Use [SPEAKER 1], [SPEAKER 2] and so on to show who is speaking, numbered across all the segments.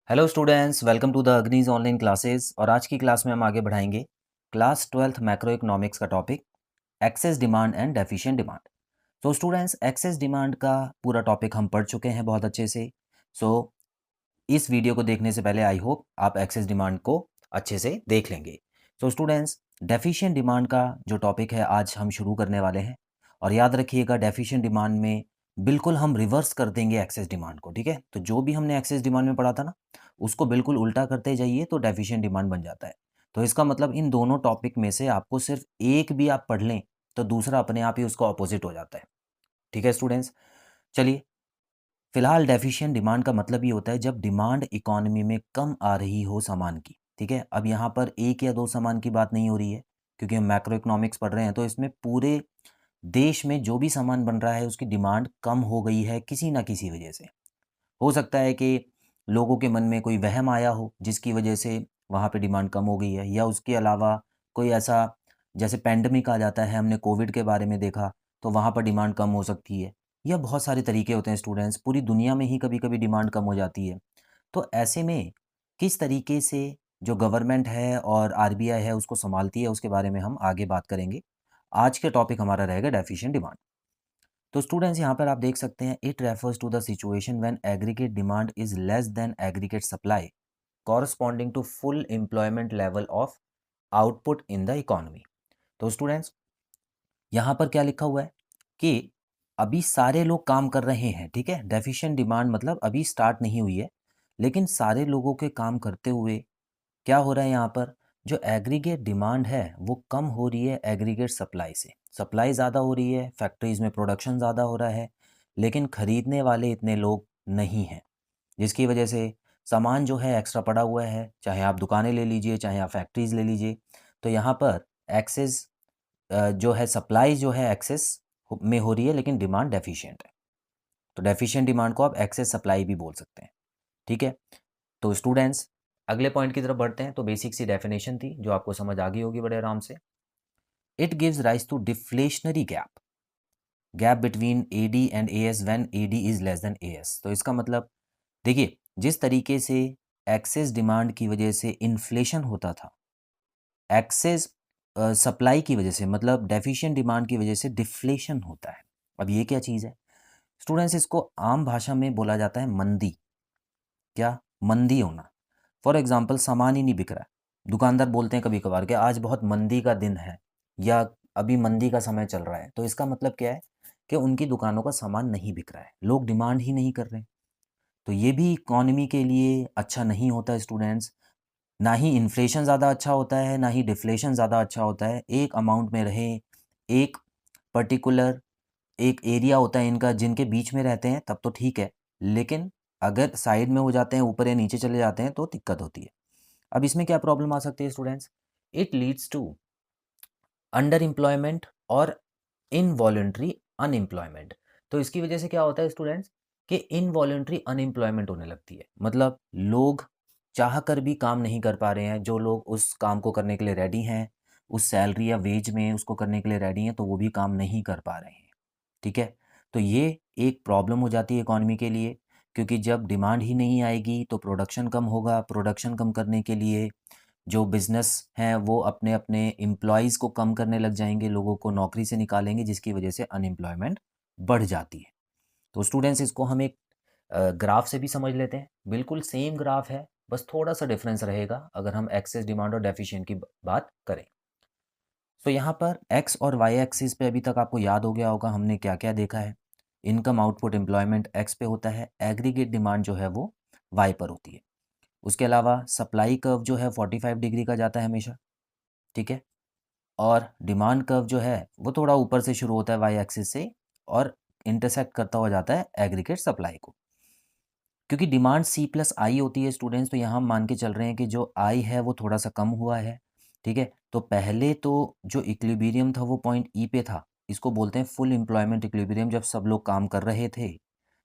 [SPEAKER 1] Hello students, welcome to the Agnij online classes. और आज की क्लास में हम आगे बढ़ाएंगे क्लास 12th मैक्रो इकोनॉमिक्स का topic excess demand and deficient demand. तो स्टूडेंट्स, एक्सेस डिमांड का पूरा टॉपिक हम पढ़ चुके हैं बहुत अच्छे से। सो इस वीडियो को देखने से पहले आई होप आप एक्सेस डिमांड को अच्छे से देख लेंगे। तो स्टूडेंट्स, डेफिशिएंट डिमांड का जो टॉपिक है आज हम शुरू करने वाले हैं। और याद रखिएगा, डेफिशिएंट डिमांड में बिल्कुल हम रिवर्स कर देंगे एक्सेस डिमांड को। ठीक है, तो जो भी हमने एक्सेस डिमांड में पढ़ा था ना, उसको बिल्कुल उल्टा करते जाइए तो डेफिशिएंट डिमांड बन जाता है। तो इसका मतलब इन दोनों टॉपिक में से आपको सिर्फ एक भी आप पढ़ लें तो दूसरा अपने आप ही उसका ऑपोजिट हो जाता है। ठीक है स्टूडेंट्स, चलिए। फिलहाल डेफिशिएंट डिमांड का मतलब ये होता है जब डिमांड इकोनॉमी में कम आ रही हो सामान की। ठीक है, अब यहाँ पर एक या दो सामान की बात नहीं हो रही है, क्योंकि हम मैक्रो इकोनॉमिक्स पढ़ रहे हैं। तो इसमें पूरे देश में जो भी सामान बन रहा है उसकी डिमांड कम हो गई है किसी ना किसी वजह से। हो सकता है कि लोगों के मन में कोई वहम आया हो जिसकी वजह से वहाँ पे डिमांड कम हो गई है, या उसके अलावा कोई ऐसा, जैसे पैंडमिक आ जाता है, हमने कोविड के बारे में देखा, तो वहाँ पर डिमांड कम हो सकती है। या बहुत सारे तरीके होते हैं स्टूडेंट्स, पूरी दुनिया में ही कभी कभी डिमांड कम हो जाती है। तो ऐसे में किस तरीके से जो गवर्नमेंट है और आरबीआई है उसको संभालती है, उसके बारे में हम आगे बात करेंगे। आज के टॉपिक हमारा रहेगा डेफिशिएंट डिमांड। तो स्टूडेंट्स, यहाँ पर आप देख सकते हैं, it refers to the situation when aggregate demand is less than aggregate supply corresponding to full employment level of output in the economy. तो स्टूडेंट्स, यहाँ पर क्या लिखा हुआ है कि अभी सारे लोग काम कर रहे हैं। ठीक है, डेफिशिएंट डिमांड मतलब अभी स्टार्ट नहीं हुई है, लेकिन सारे लोगों के काम करते हुए क्या हो रहा है, यहाँ पर जो एग्रीगेट डिमांड है वो कम हो रही है एग्रीगेट सप्लाई से। सप्लाई ज़्यादा हो रही है, फैक्ट्रीज में प्रोडक्शन ज़्यादा हो रहा है, लेकिन खरीदने वाले इतने लोग नहीं हैं, जिसकी वजह से सामान जो है एक्स्ट्रा पड़ा हुआ है। चाहे आप दुकानें ले लीजिए, चाहे आप फैक्ट्रीज ले लीजिए, तो यहाँ पर एक्सेस जो है, सप्लाई जो है एक्सेस में हो रही है, लेकिन डिमांड डेफिशिएंट है। तो डेफिशिएंट डिमांड को आप एक्सेस सप्लाई भी बोल सकते हैं। ठीक है, तो स्टूडेंट्स, अगले पॉइंट की तरफ बढ़ते हैं। तो बेसिक सी डेफिनेशन थी जो आपको समझ आ गई होगी बड़े आराम से। It gives rise to deflationary gap between A D and A S when A D is less than A S. तो इसका मतलब देखिए, जिस तरीके से एक्सेस डिमांड की वजह से इन्फ्लेशन होता था, एक्सेस सप्लाई की वजह से मतलब डेफिशिएंट डिमांड की वजह से डिफ्लेशन होता है। अब ये क्या चीज़ है स्टूडेंट्स? इसको आम भाषा में बोला जाता है मंदी। क्या? मंदी होना। फॉर एग्जाम्पल, सामान ही नहीं बिक रहा है, दुकानदार बोलते हैं कभी कभार कि आज बहुत मंदी का दिन है, या अभी मंदी का समय चल रहा है। तो इसका मतलब क्या है कि उनकी दुकानों का सामान नहीं बिक रहा है, लोग डिमांड ही नहीं कर रहे हैं। तो ये भी इकॉनमी के लिए अच्छा नहीं होता है स्टूडेंट्स। ना ही इन्फ्लेशन ज़्यादा अच्छा होता है, ना ही डिफ्लेशन ज़्यादा अच्छा होता है। एक अमाउंट में रहे, एक पर्टिकुलर एक एरिया होता है इनका जिनके बीच में रहते हैं, तब तो ठीक है। लेकिन अगर साइड में हो जाते हैं, ऊपर या नीचे चले जाते हैं, तो दिक्कत होती है। अब इसमें क्या प्रॉब्लम आ सकती है students? It leads to under employment और इनवॉलेंट्री अनएम्प्लॉयमेंट। तो इसकी वजह से क्या होता है स्टूडेंट्स कि इनवॉलेंट्री अनएम्प्लॉयमेंट होने लगती है। मतलब लोग चाह कर भी काम नहीं कर पा रहे हैं। जो लोग उस काम को करने के लिए रेडी हैं, उस सैलरी या वेज में उसको करने के लिए रेडी हैं, तो वो भी काम नहीं कर पा रहे हैं। ठीक है, तो ये एक प्रॉब्लम हो जाती है इकॉनमी के लिए, क्योंकि जब डिमांड ही नहीं आएगी तो प्रोडक्शन कम होगा। प्रोडक्शन कम करने के लिए जो बिज़नेस हैं वो अपने अपने एम्प्लॉयज़ को कम करने लग जाएंगे, लोगों को नौकरी से निकालेंगे, जिसकी वजह से अनएम्प्लॉयमेंट बढ़ जाती है। तो स्टूडेंट्स, इसको हम एक ग्राफ से भी समझ लेते हैं। बिल्कुल सेम ग्राफ है, बस थोड़ा सा डिफरेंस रहेगा अगर हम एक्सेस डिमांड और डेफिशिएंट की बात करें। तो यहाँ पर एक्स और वाई एक्सिस पे अभी तक आपको याद हो गया होगा हमने क्या क्या देखा है। इनकम, आउटपुट, एम्प्लॉयमेंट एक्स पे होता है, एग्रीगेट डिमांड जो है वो वाई पर होती है। उसके अलावा सप्लाई कर्व जो है 45 डिग्री का जाता है हमेशा। ठीक है, और डिमांड कर्व जो है वो थोड़ा ऊपर से शुरू होता है वाई एक्सिस से, और इंटरसेक्ट करता हुआ जाता है एग्रीगेट सप्लाई को। क्योंकि डिमांड सी प्लस आई होती है स्टूडेंट्स, तो यहाँ हम मान के चल रहे हैं कि जो आई है वो थोड़ा सा कम हुआ है। ठीक है, तो पहले तो जो इक्विलिब्रियम था वो पॉइंट ई पे था, इसको बोलते हैं फुल एम्प्लॉयमेंट इक्विलिब्रियम, जब सब लोग काम कर रहे थे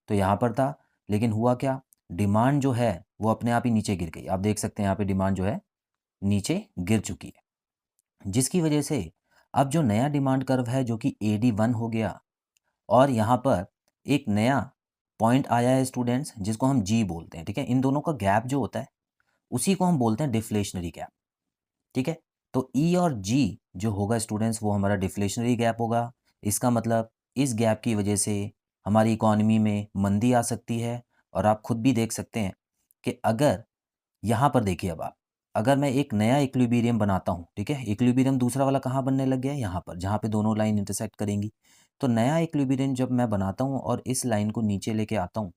[SPEAKER 1] तो यहाँ पर था। लेकिन हुआ क्या, डिमांड जो है वो अपने आप ही नीचे गिर गई। आप देख सकते हैं यहाँ पे डिमांड जो है नीचे गिर चुकी है, जिसकी वजह से अब जो नया डिमांड कर्व है जो कि AD1 हो गया, और यहाँ पर एक नया पॉइंट आया है स्टूडेंट्स, जिसको हम जी बोलते हैं, ठीक है। इन दोनों का गैप जो होता है उसी को हम बोलते हैं डिफ्लेशनरी गैप, ठीक है। तो ई और जी जो होगा स्टूडेंट्स वो हमारा डिफ्लेशनरी गैप होगा। इसका मतलब इस गैप की वजह से हमारी इकॉनमी में मंदी आ सकती है। और आप खुद भी देख सकते हैं कि अगर यहाँ पर देखिए, अब आप, अगर मैं एक नया इक्विलिब्रियम बनाता हूँ, ठीक है, इक्विलिब्रियम दूसरा वाला कहाँ बनने लग गया है, यहाँ पर, जहाँ पे दोनों लाइन इंटरसेक्ट करेंगी। तो नया इक्विलिब्रियम जब मैं बनाता हूँ और इस लाइन को नीचे लेके आता हूँ,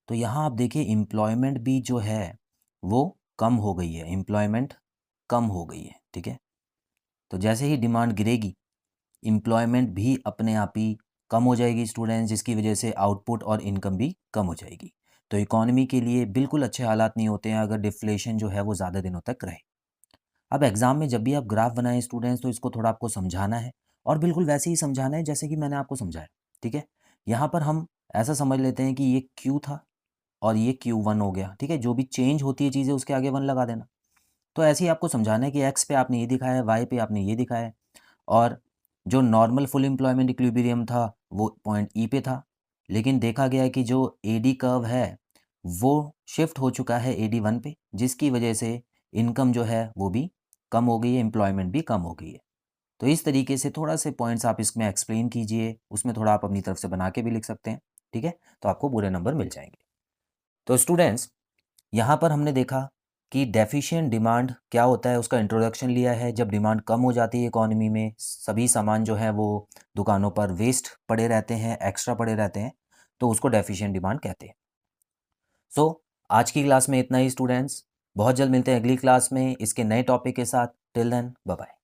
[SPEAKER 1] तो यहाँ आप देखिए एम्प्लॉयमेंट भी जो है वो कम हो गई है, एम्प्लॉयमेंट कम हो गई है, ठीक है। तो जैसे ही डिमांड गिरेगी, एम्प्लॉयमेंट भी अपने आप ही कम हो जाएगी स्टूडेंट्स, जिसकी वजह से आउटपुट और इनकम भी कम हो जाएगी। तो इकॉनमी के लिए बिल्कुल अच्छे हालात नहीं होते हैं अगर डिफ्लेशन जो है वो ज़्यादा दिनों तक रहे। अब एग्ज़ाम में जब भी आप ग्राफ बनाएं स्टूडेंट्स, तो इसको थोड़ा आपको समझाना है, और बिल्कुल वैसे ही समझाना है जैसे कि मैंने आपको समझाया, ठीक है। यहाँ पर हम ऐसा समझ लेते हैं कि ये क्यू था और ये Q1 हो गया, ठीक है। जो भी चेंज होती है चीज़ें उसके आगे 1 लगा देना। तो ऐसे ही आपको समझाना है कि एक्स पे आपने ये दिखाया है, वाई पे आपने ये दिखाया है, और जो नॉर्मल फुल एम्प्लॉयमेंट इक्विलिब्रियम था वो पॉइंट ई पे था। लेकिन देखा गया है कि जो एडी कर्व है वो शिफ्ट हो चुका है AD1 पे, जिसकी वजह से इनकम जो है वो भी कम हो गई है, एम्प्लॉयमेंट भी कम हो गई है। तो इस तरीके से थोड़ा से पॉइंट्स आप इसमें एक्सप्लेन कीजिए, उसमें थोड़ा आप अपनी तरफ से बना के भी लिख सकते हैं, ठीक है। तो आपको पूरे नंबर मिल जाएंगे। तो स्टूडेंट्स, यहाँ पर हमने देखा कि डेफिशिएंट डिमांड क्या होता है, उसका इंट्रोडक्शन लिया है। जब डिमांड कम हो जाती है इकॉनमी में, सभी सामान जो है वो दुकानों पर वेस्ट पड़े रहते हैं, एक्स्ट्रा पड़े रहते हैं, तो उसको डेफिशिएंट डिमांड कहते हैं। सो आज की क्लास में इतना ही स्टूडेंट्स। बहुत जल्द मिलते हैं अगली क्लास में इसके नए टॉपिक के साथ। Till then, bye bye.